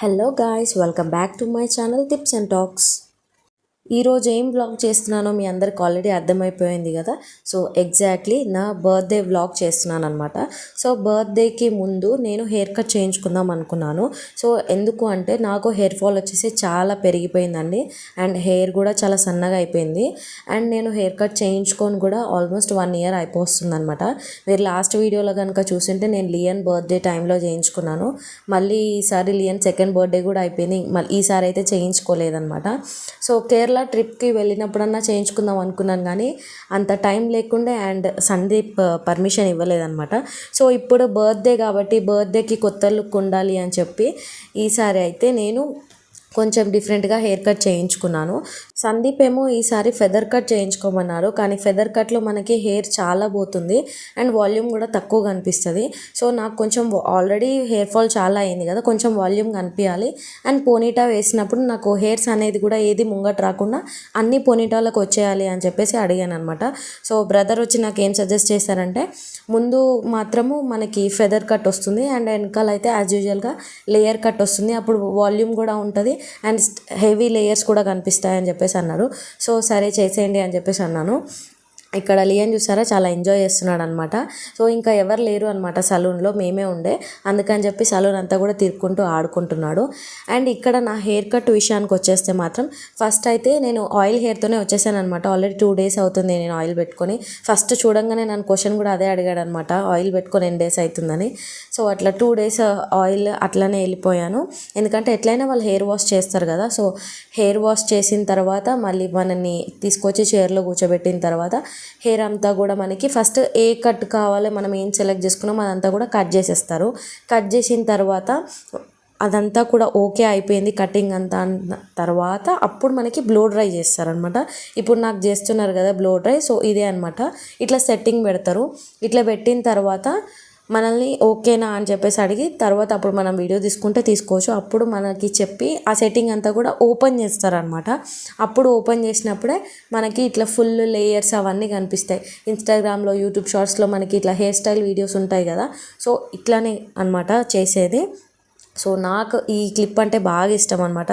Hello guys, welcome back to my channel tips and talks. ఈరోజు ఏం vlog చేస్తున్నానో మీ అందరికి ఆల్రెడీ అర్థమైపోయింది కదా. సో ఎగ్జాక్ట్లీ నా బర్త్డే వ్లాగ్ చేస్తున్నాను అనమాట. సో బర్త్డేకి ముందు నేను హెయిర్ కట్ చేయించుకుందాం అనుకున్నాను. సో ఎందుకు అంటే నాకు హెయిర్ ఫాల్ వచ్చేసి చాలా పెరిగిపోయిందండి, అండ్ హెయిర్ కూడా చాలా సన్నగా అయిపోయింది. అండ్ నేను హెయిర్ కట్ చేయించుకొని కూడా ఆల్మోస్ట్ 1 year అయిపోతుంది అనమాట. మీరు లాస్ట్ వీడియోలో కనుక చూసింటే నేను లియన్ బర్త్డే టైంలో చేయించుకున్నాను. మళ్ళీ ఈసారి లియన్ సెకండ్ బర్త్డే కూడా అయిపోయింది, మళ్ళీ ఈసారి అయితే చేయించుకోలేదన్నమాట. సో కేరళ ట్రిప్కి వెళ్ళినప్పుడన్నా చేయించుకుందాం అనుకున్నాను, కానీ అంత టైం లేకుండే అండ్ సందీప్ పర్మిషన్ ఇవ్వలేదన్నమాట. సో ఇప్పుడు బర్త్డే కాబట్టి బర్త్డేకి కొత్త లుక్ ఉండాలి అని చెప్పి ఈసారి అయితే నేను కొంచెం డిఫరెంట్గా హెయిర్ కట్ చేయించుకున్నాను. సందీప్ ఏమో ఈసారి ఫెదర్ కట్ చేయించుకోమన్నారు, కానీ ఫెదర్ కట్లో మనకి హెయిర్ చాలా పోతుంది అండ్ వాల్యూమ్ కూడా తక్కువ కనిపిస్తుంది. సో నాకు కొంచెం ఆల్రెడీ హెయిర్ ఫాల్ చాలా అయింది కదా, కొంచెం వాల్యూమ్ కనిపించాలి. అండ్ పోనీటా వేసినప్పుడు నాకు హెయిర్స్ అనేది కూడా ఏది ముంగట రాకుండా అన్ని పోనీటాలకు వచ్చేయాలి అని చెప్పేసి అడిగాను అనమాట. సో బ్రదర్ వచ్చి నాకు ఏం సజెస్ట్ చేశారంటే, ముందు మాత్రము మనకి ఫెదర్ కట్ వస్తుంది అండ్ వెనకాల అయితే యాజ్ యూజువల్గా లేయర్ కట్ వస్తుంది, అప్పుడు వాల్యూమ్ కూడా ఉంటుంది అండ్ హెవీ లేయర్స్ కూడా కనిపిస్తాయని చెప్పేసి అన్నారు. సో సరే చేసేయండి అని చెప్పేసి అన్నాను. ఇక్కడ లియన్ చూసారా చాలా ఎంజాయ్ చేస్తున్నాడు అనమాట. సో ఇంకా ఎవరు లేరు అనమాట సలూన్లో, మేమే ఉండే, అందుకని చెప్పి సలూన్ అంతా కూడా తిరుక్కుంటూ ఆడుకుంటున్నాడు. అండ్ ఇక్కడ నా హెయిర్ కట్ విషయానికి వచ్చేస్తే మాత్రం ఫస్ట్ అయితే నేను ఆయిల్ హెయిర్తోనే వచ్చేసాను అనమాట. ఆల్రెడీ 2 days అవుతుంది నేను ఆయిల్ పెట్టుకొని. ఫస్ట్ చూడంగానే నన్ను క్వశ్చన్ కూడా అదే అడిగాడు అనమాట, ఆయిల్ పెట్టుకొని ఎన్ని days అవుతుందని. సో అట్లా 2 days ఆయిల్ అట్లనే వెళ్ళిపోయాను, ఎందుకంటే ఎట్లయినా వాళ్ళు హెయిర్ వాష్ చేస్తారు కదా. సో హెయిర్ వాష్ చేసిన తర్వాత మళ్ళీ మనల్ని తీసుకొచ్చి చైర్లో కూర్చోబెట్టిన తర్వాత హెయిర్ అంతా కూడా మనకి ఫస్ట్ ఏ కట్ కావాలో మనం ఏం సెలెక్ట్ చేసుకున్నామో అదంతా కూడా కట్ చేసేస్తారు. కట్ చేసిన తర్వాత అదంతా కూడా ఓకే అయిపోయింది కటింగ్ అంతా అన్న తర్వాత అప్పుడు మనకి బ్లో డ్రై చేస్తారనమాట. ఇప్పుడు నాకు చేస్తున్నారు కదా బ్లో డ్రై, సో ఇదే అనమాట. ఇట్లా సెట్టింగ్ పెడతారు. ఇట్లా పెట్టిన తర్వాత మనల్ని ఓకేనా అని చెప్పేసి అడిగి తర్వాత అప్పుడు మనం వీడియో తీసుకుంటే తీసుకోవచ్చు. అప్పుడు మనకి చెప్పి ఆ సెట్టింగ్ అంతా కూడా ఓపెన్ చేస్తారనమాట. అప్పుడు ఓపెన్ చేసినప్పుడే మనకి ఇట్లా ఫుల్ లేయర్స్ అవన్నీ కనిపిస్తాయి. ఇన్స్టాగ్రామ్లో, యూట్యూబ్ షార్ట్స్లో మనకి ఇట్లా హెయిర్ స్టైల్ వీడియోస్ ఉంటాయి కదా, సో ఇట్లానే అనమాట చేసేది. సో నాకు ఈ క్లిప్ అంటే బాగా ఇష్టం అనమాట.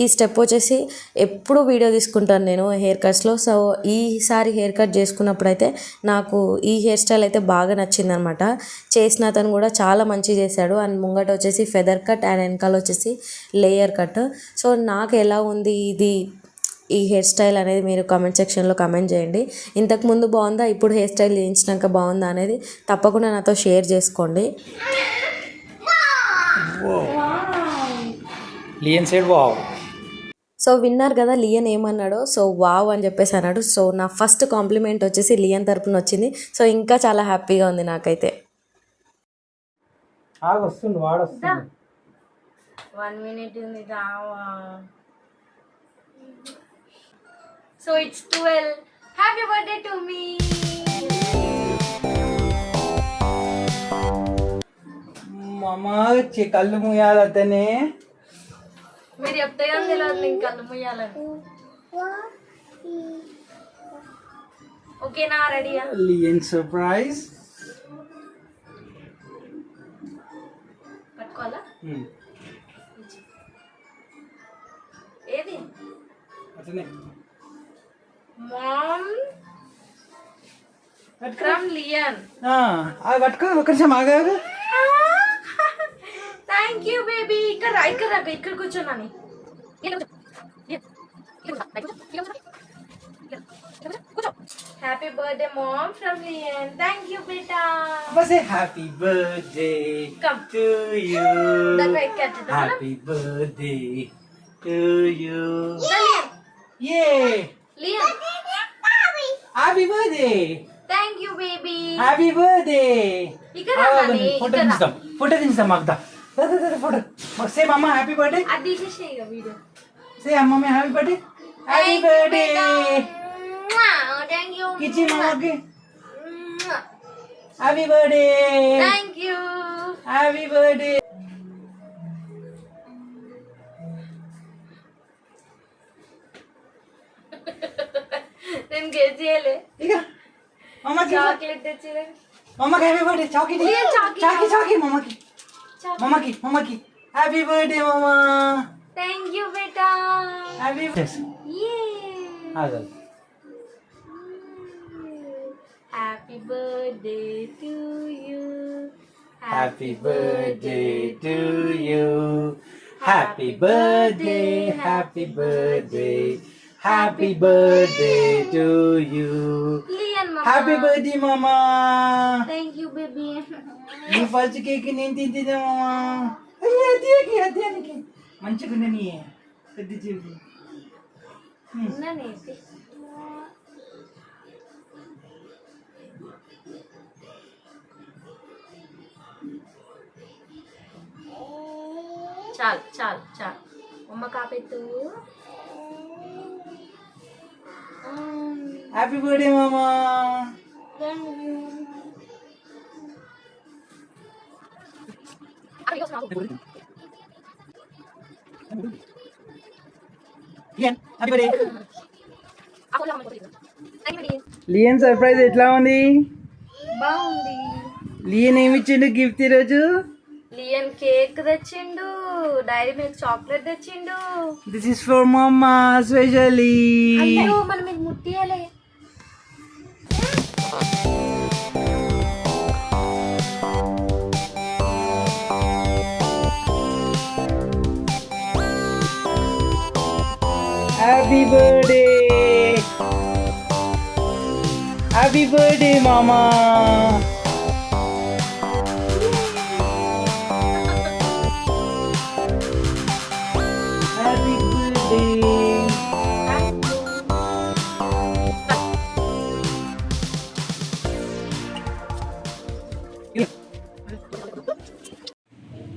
ఈ స్టెప్ వచ్చేసి ఎప్పుడు వీడియో తీసుకుంటాను నేను హెయిర్ కట్స్లో. సో ఈసారి హెయిర్ కట్ చేసుకున్నప్పుడు అయితే నాకు ఈ హెయిర్ స్టైల్ అయితే బాగా నచ్చిందనమాట. చేసిన అతను కూడా చాలా మంచిగా చేశాడు. అండ్ ముంగట వచ్చేసి ఫెదర్ కట్ అండ్ వెనకాల వచ్చేసి లేయర్ కట్. సో నాకు ఎలా ఉంది ఈ హెయిర్ స్టైల్ అనేది మీరు కామెంట్ సెక్షన్లో కామెంట్ చేయండి. ఇంతకుముందు బాగుందా, ఇప్పుడు హెయిర్ స్టైల్ చేయించినాక బాగుందా అనేది తప్పకుండా నాతో షేర్ చేసుకోండి. లియన్ సైడ్ వావ్. సో విన్నారు కదా లియన్ ఏమన్నాడో. సో వావ్ అని చెప్పేసి అన్నాడు. సో నా ఫస్ట్ కాంప్లిమెంట్ వచ్చేసి లియన్ తరపున వచ్చింది. సో ఇంకా చాలా హ్యాపీగా ఉంది నాకైతే. వస్తుంది వాడు వస్తుంది. 1 minute ఉంది రావా. So it's 12. Happy birthday to me. మామ కళ్ళు ముయాలి అతనే. మీరు చెప్తే కానీ తెలియదు నేను కళ్ళు ముయ్యాలని. ఓకేనా, రెడీయా? లియన్ సర్ప్రైజ్. పట్టుకోవాలా? ఏది? అతనే మామ్ ఫ్రమ్ లియన్. అది పట్టుకో, ఒక నిమిషం ఆగారు. Thank you baby. ఇక్కడ కూర్చోనాని. Happy birthday mom from Lian. Thank you బేటా. Say happy birthday Come. to you. Happy birthday to you. Lian. Yay. Happy birthday. Thank you baby. Happy birthday. ఇక్కడ Nani. Photo తీస్తాం మాకు దా. ఫోటో. సే మమ్మ happy birthday. అది చేసేయ్ video. Say mummy happy birthday. Happy birthday. Thank you. కిచి మమ్మకి. Happy birthday. Thank you. Happy birthday. నేను guess చేయలే. ఇక మమ్మకి చాక్లెట్ తెచ్చిరే. మమ్మకి హ్యాపీ బర్త్డే. చాకీ చాకీ చాకీ మమ్మకి. మమ్మకి హ్యాపీ బర్త్డే మామా. Thank you, beta. Happy Yeah. Happy birthday to you. Happy birthday to you. Happy birthday, happy birthday, happy birthday to you. Lian, mama. Happy birthday మామా. Thank you, baby. నీ first cake నేను తింటుందా మామా. అదే మంచిగా ఉండని పెద్ద చెప్పు. Naneti. చాలు చాలు చాలు అమ్మ కాపెట్టు. హ్యాపీ బర్త్డే మామా. Happy birthday. లియన్ సర్ప్రైజ్ ఎట్లా ఉంది? బాగుంది. లియన్ ఏమి ఇచ్చిండు గిఫ్ట్ ఈరోజు? లియన్ కేక్ తెచ్చిండు, డైరీ మిల్క్ చాక్లెట్ తెచ్చిండు. This is for mama specially. అయ్యో మనం ఇది ముట్టియాలి. హ్యాపీ బర్త్డే, హ్యాపీ బర్త్డే మామా. Happy birthday.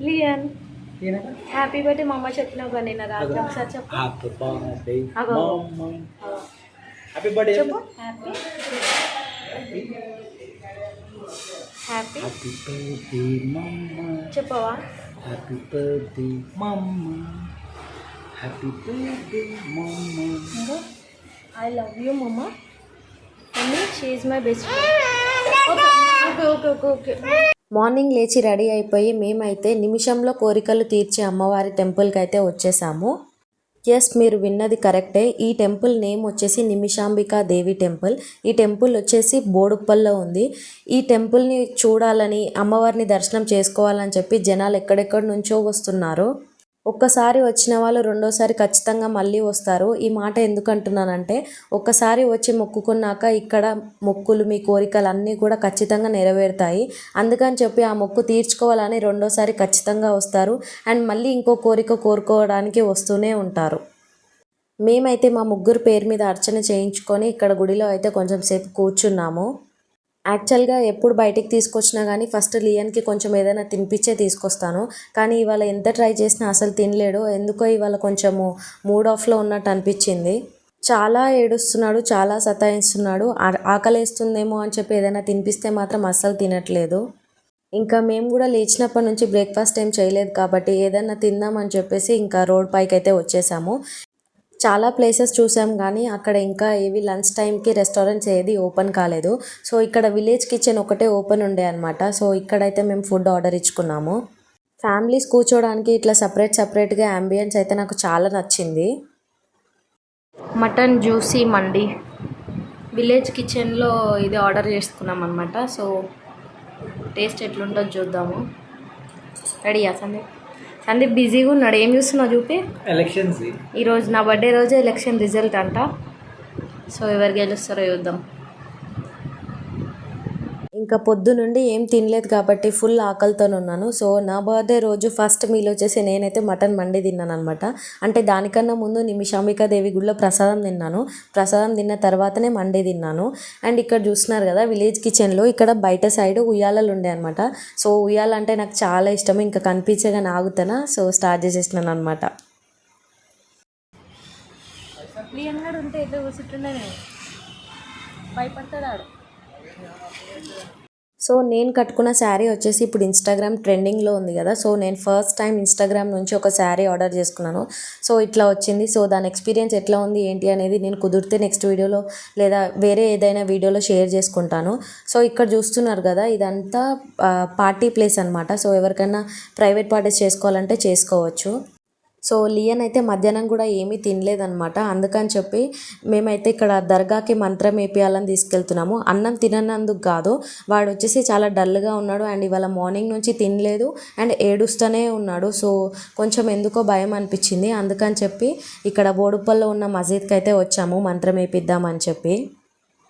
Lian happy birthday మా అమ్మ చెప్పినావు కానీ నా రాత్రి ఒకసారి చెప్పు. హ్యాపీ బర్త్డే అగో. మామా. Happy birthday. చెప్పు హ్యాపీ హ్యాపీ హ్యాపీ బర్త్డే మామా. చెప్పవా? హ్యాపీ బర్త్డే మామా. హ్యాపీ బర్త్డే మామా. ఐ లవ్ యూ మమ్మ. Mummy she is my best friend. Okay okay okay okay. Morning లేచి రెడీ అయిపోయి మేమైతే నిమిషంలో కోరికలు తీర్చే అమ్మవారి టెంపుల్కి అయితే వచ్చేసాము. ఎస్, మీరు విన్నది కరెక్టే. ఈ టెంపుల్ నేమ్ వచ్చేసి నిమిషాంబికా దేవి టెంపుల్. ఈ టెంపుల్ వచ్చేసి బోడుప్పల్లో ఉంది. ఈ టెంపుల్ని చూడాలని, అమ్మవారిని దర్శనం చేసుకోవాలని చెప్పి జనాలు ఎక్కడెక్కడి నుంచో వస్తున్నారు. ఒక్కసారి వచ్చిన వాళ్ళు రెండోసారి ఖచ్చితంగా మళ్ళీ వస్తారు. ఈ మాట ఎందుకంటున్నానంటే, ఒక్కసారి వచ్చి మొక్కుకున్నాక ఇక్కడ మొక్కులు, మీ కోరికలు అన్నీ కూడా ఖచ్చితంగా నెరవేరుతాయి. అందుకని చెప్పి ఆ మొక్కు తీర్చుకోవాలని రెండోసారి ఖచ్చితంగా వస్తారు. అండ్ మళ్ళీ ఇంకో కోరిక కోరుకోవడానికి వస్తూనే ఉంటారు. మేమైతే మా ముగ్గురు పేరు మీద అర్చన చేయించుకొని ఇక్కడ గుడిలో అయితే కొంచెం సేపు కూర్చున్నాము. యాక్చువల్గా ఎప్పుడు బయటికి తీసుకొచ్చినా కానీ ఫస్ట్ లియన్కి కొంచెం ఏదైనా తినిపించే తీసుకొస్తాను. కానీ ఇవాళ ఎంత ట్రై చేసినా అసలు తినలేడు. ఎందుకో ఇవాళ కొంచెము మూడ్ ఆఫ్లో ఉన్నట్టు అనిపించింది. చాలా ఏడుస్తున్నాడు, చాలా సతాయిస్తున్నాడు. ఆకలేస్తుందేమో అని చెప్పి ఏదైనా తినిపిస్తే మాత్రం అస్సలు తినట్లేదు. ఇంకా మేము కూడా లేచినప్పటి నుంచి బ్రేక్ఫాస్ట్ ఏం చేయలేదు కాబట్టి ఏదైనా తిందామని చెప్పేసి ఇంకా రోడ్ పైకి అయితే వచ్చేసాము. చాలా ప్లేసెస్ చూసాం కానీ అక్కడ ఇంకా ఏవి లంచ్ టైంకి రెస్టారెంట్స్ ఏది ఓపెన్ కాలేదు. సో ఇక్కడ విలేజ్ కిచెన్ ఒకటే ఓపెన్ ఉండే అనమాట. సో ఇక్కడైతే మేము ఫుడ్ ఆర్డర్ ఇచ్చుకున్నాము. ఫ్యామిలీస్ కూర్చోడానికి ఇట్లా సపరేట్గా అంబియన్స్ అయితే నాకు చాలా నచ్చింది. మటన్ జ్యూసీ మండి విలేజ్ కిచెన్లో ఇది ఆర్డర్ చేసుకున్నాం అనమాట. సో టేస్ట్ ఎట్లుంటుందో చూద్దాము. రెడీయా సందీప్? సందీప్ బిజీగా ఉన్నాడు. ఏం చూస్తున్నావు చూపి. ఎలక్షన్స్ ఈరోజు నా బర్త్డే రోజే ఎలక్షన్ రిజల్ట్ అంట. సో ఎవరు గెలుస్తారో చూద్దాం. ఇంకా పొద్దు నుండి ఏం తినలేదు కాబట్టి ఫుల్ ఆకలితో ఉన్నాను. సో నా బర్త్డే రోజు ఫస్ట్ మీల్ వచ్చేసి నేనైతే మటన్ మండి తిన్నాను అనమాట. అంటే దానికన్నా ముందు నిమిషాంబికా దేవి గుడిలో ప్రసాదం తిన్నాను. ప్రసాదం తిన్న తర్వాతనే మండి తిన్నాను. అండ్ ఇక్కడ చూస్తున్నారు కదా విలేజ్ కిచెన్లో ఇక్కడ బయట సైడ్ ఉయ్యాలలు ఉండే అనమాట. సో ఉయ్యాల అంటే నాకు చాలా ఇష్టం. ఇంకా కనిపించగా ఆగుతానా, సో స్టార్ట్ చేసేసినాను అనమాట. లియన్ ఉంటే ఎట్లా కూర్చుంటుండే భయపడతాడు. సో నేను కట్టుకున్న శారీ వచ్చేసి ఇప్పుడు ఇన్స్టాగ్రామ్ ట్రెండింగ్లో ఉంది కదా. సో నేను ఫస్ట్ టైం ఇన్స్టాగ్రామ్ నుంచి ఒక శారీ ఆర్డర్ చేసుకున్నాను. సో ఇట్లా వచ్చింది. సో దాని ఎక్స్పీరియన్స్ ఎట్లా ఉంది ఏంటి అనేది నేను కుదిరితే నెక్స్ట్ వీడియోలో లేదా వేరే ఏదైనా వీడియోలో షేర్ చేసుకుంటాను. సో ఇక్కడ చూస్తున్నారు కదా, ఇదంతా పార్టీ ప్లేస్ అనమాట. సో ఎవరికైనా ప్రైవేట్ పార్టీస్ చేసుకోవాలంటే చేసుకోవచ్చు. సో లియన్ అయితే మధ్యాహ్నం కూడా ఏమీ తినలేదనమాట. అందుకని చెప్పి మేమైతే ఇక్కడ దర్గాకి మంత్రం వేపియాలని తీసుకెళ్తున్నాము. అన్నం తిననందుకు కాదు, వాడు వచ్చేసి చాలా డల్గా ఉన్నాడు అండ్ ఇవాళ మార్నింగ్ నుంచి తినలేదు అండ్ ఏడుస్తూనే ఉన్నాడు. సో కొంచెం ఎందుకో భయం అనిపించింది. అందుకని చెప్పి ఇక్కడ బోడుప్పల్లో ఉన్న మసీద్కి అయితే వచ్చాము మంత్రం వేపిద్దామని చెప్పి.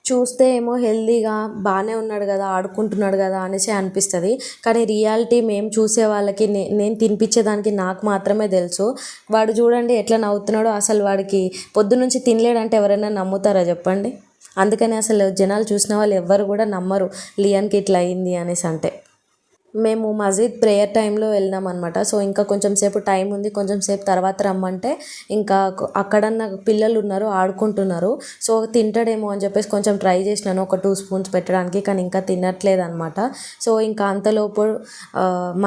చూస్తే ఏమో హెల్దీగా బాగానే ఉన్నాడు కదా, ఆడుకుంటున్నాడు కదా అనేసి అనిపిస్తుంది. కానీ రియాలిటీ మేము చూసే వాళ్ళకి నేను తినిపించేదానికి నాకు మాత్రమే తెలుసు. వాడు చూడండి ఎట్లా నవ్వుతున్నాడో. అసలు వాడికి పొద్దునుంచి తినలేడంటే ఎవరైనా నమ్ముతారా చెప్పండి. అందుకని అసలు జనాలు చూసిన వాళ్ళు ఎవ్వరు కూడా నమ్మరు లియన్కి ఇట్లా అయింది అనేసి అంటే. మేము మసీద్ ప్రేయర్ టైంలో వెళ్ళినాం అనమాట. సో ఇంకా కొంచెం సేపు టైం ఉంది, కొంచెం సేపు తర్వాత రమ్మంటే ఇంకా అక్కడన్న పిల్లలు ఉన్నారు ఆడుకుంటున్నారు. సో తింటాడేమో అని చెప్పేసి కొంచెం ట్రై చేసినాను ఒక 2 స్పూన్స్ పెట్టడానికి, కానీ ఇంకా తినట్లేదు అనమాట. సో ఇంకా అంతలోపు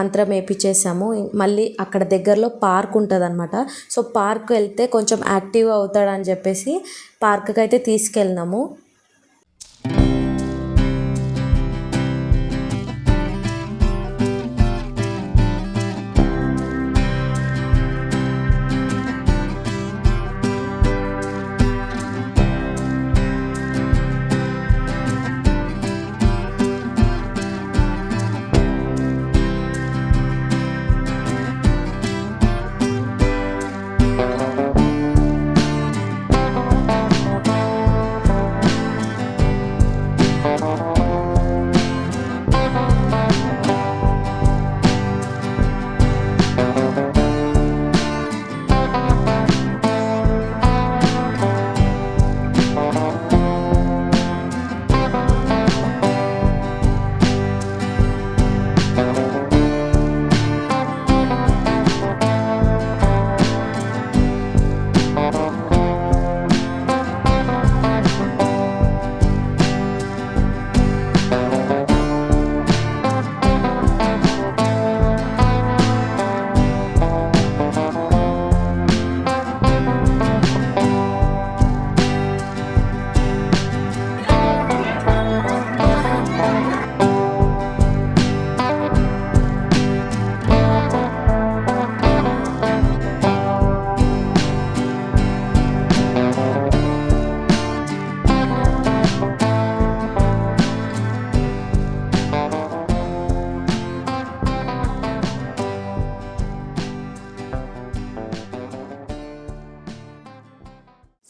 మంత్రం వేపించేసాము. మళ్ళీ అక్కడ దగ్గరలో పార్క్ ఉంటుంది అనమాట. సో పార్క్ వెళ్తే కొంచెం యాక్టివ్ అవుతాడని చెప్పేసి పార్క్కి అయితే తీసుకెళ్ళినాము.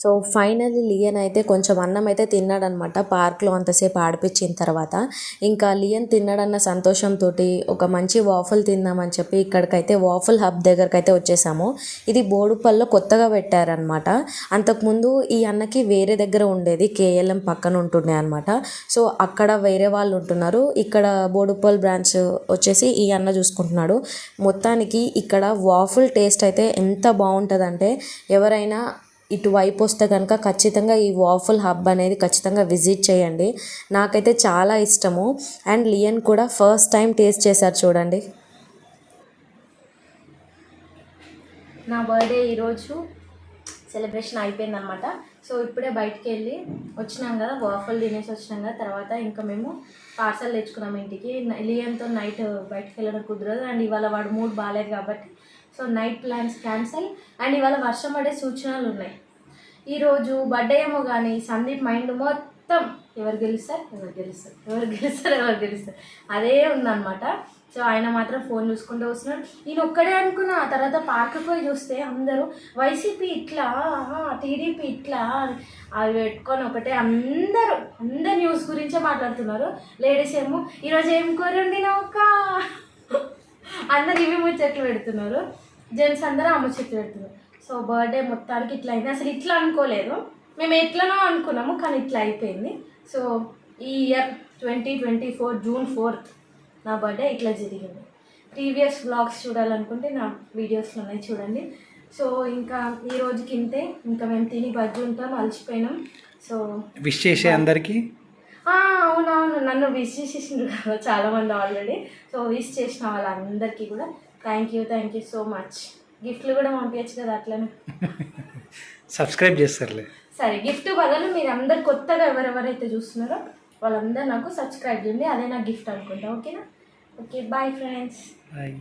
సో ఫైనల్లీ లియన్ అయితే కొంచెం అన్నం అయితే తిన్నాడనమాట పార్క్లో అంతసేపు ఆడిపించిన తర్వాత. ఇంకా లియన్ తిన్నాడన్న సంతోషంతో ఒక మంచి వాఫల్ తిందామని చెప్పి ఇక్కడికైతే వాఫల్ హబ్ దగ్గరికి అయితే వచ్చేసాము. ఇది బోడుప్పల్లో కొత్తగా పెట్టారనమాట. అంతకుముందు ఈ అన్నకి వేరే దగ్గర ఉండేది, కేఎల్ఎం పక్కన ఉంటుండే అనమాట. సో అక్కడ వేరే వాళ్ళు ఉంటున్నారు, ఇక్కడ బోడుప్పల్ బ్రాంచ్ వచ్చేసి ఈ అన్న చూసుకుంటున్నాడు. మొత్తానికి ఇక్కడ వాఫల్ టేస్ట్ అయితే ఎంత బాగుంటుందంటే ఎవరైనా ఇటువైపు వస్తే కనుక ఖచ్చితంగా ఈ వాఫల్ హబ్ అనేది ఖచ్చితంగా విజిట్ చేయండి. నాకైతే చాలా ఇష్టము. అండ్ లియన్ కూడా ఫస్ట్ టైం టేస్ట్ చేశారు చూడండి. నా బర్త్డే ఈరోజు సెలబ్రేషన్ అయిపోయిందనమాట. సో ఇప్పుడే బయటికి వెళ్ళి వచ్చినాం కదా, వాఫల్ తినేసి వచ్చినాం కదా, తర్వాత ఇంకా మేము పార్సల్ తెచ్చుకున్నాం ఇంటికి. లియన్తో నైట్ బయటికి వెళ్ళడం కుదరదు అండ్ ఇవాళ వాడు మూడ్ బాగాలేదు కాబట్టి so night plans cancel. And ఇవాళ వర్షం పడే సూచనలు ఉన్నాయి. ఈరోజు బర్త్డే ఏమో కానీ సందీప్ మైండ్ మొత్తం ఎవరు గెలుస్తారు అదే ఉందన్నమాట. సో ఆయన మాత్రం ఫోన్ చూసుకుంటూ వస్తున్నాడు. నేను ఒక్కడే అనుకున్నా, తర్వాత పార్క్ పోయి చూస్తే అందరూ వైసీపీ ఇట్లా, టీడీపీ ఇట్లా అవి పెట్టుకొని ఒకటే అందరు న్యూస్ గురించే మాట్లాడుతున్నారు. లేడీస్ ఏమో ఈరోజు ఏం కోరండి నౌక అందరు ఇవి ముచ్చట్లు పెడుతున్నారు, జెంట్స్ అందరూ ఆ ముచ్చట్లు పెడుతున్నారు. సో బర్త్డే మొత్తానికి ఇట్లా అయింది. అసలు ఇట్లా అనుకోలేదు, మేము ఎట్లనో అనుకున్నాము కానీ ఇట్లా అయిపోయింది. సో ఈ ఇయర్ 2024 జూన్ 4th నా బర్త్డే ఇట్లా జరిగింది. ప్రీవియస్ వ్లాగ్స్ చూడాలనుకుంటే నా వీడియోస్లో ఉన్నాయి, చూడండి. సో ఇంకా ఈ రోజుకి ఇంతే. ఇంకా మేము తిని బజ్జి ఉంటాం, అలసిపోయినాం. సో విష్ చేసే అందరికీ అవునవును, నన్ను విష్ చేసేసిండ్రు కదా చాలామంది ఆల్రెడీ. సో విష్ చేసిన వాళ్ళందరికీ కూడా థ్యాంక్ యూ సో మచ్. గిఫ్ట్లు కూడా పంపించచ్చు కదా అట్లనే. సబ్స్క్రైబ్ చేస్తారులే. సరే, గిఫ్ట్ బదులు మీరు అందరు కొత్తగా ఎవరెవరైతే చూస్తున్నారో వాళ్ళందరూ నాకు సబ్స్క్రైబ్ చేయండి, అదే నా గిఫ్ట్ అనుకుంటా. ఓకేనా? Okay, bye friends. బాయ్.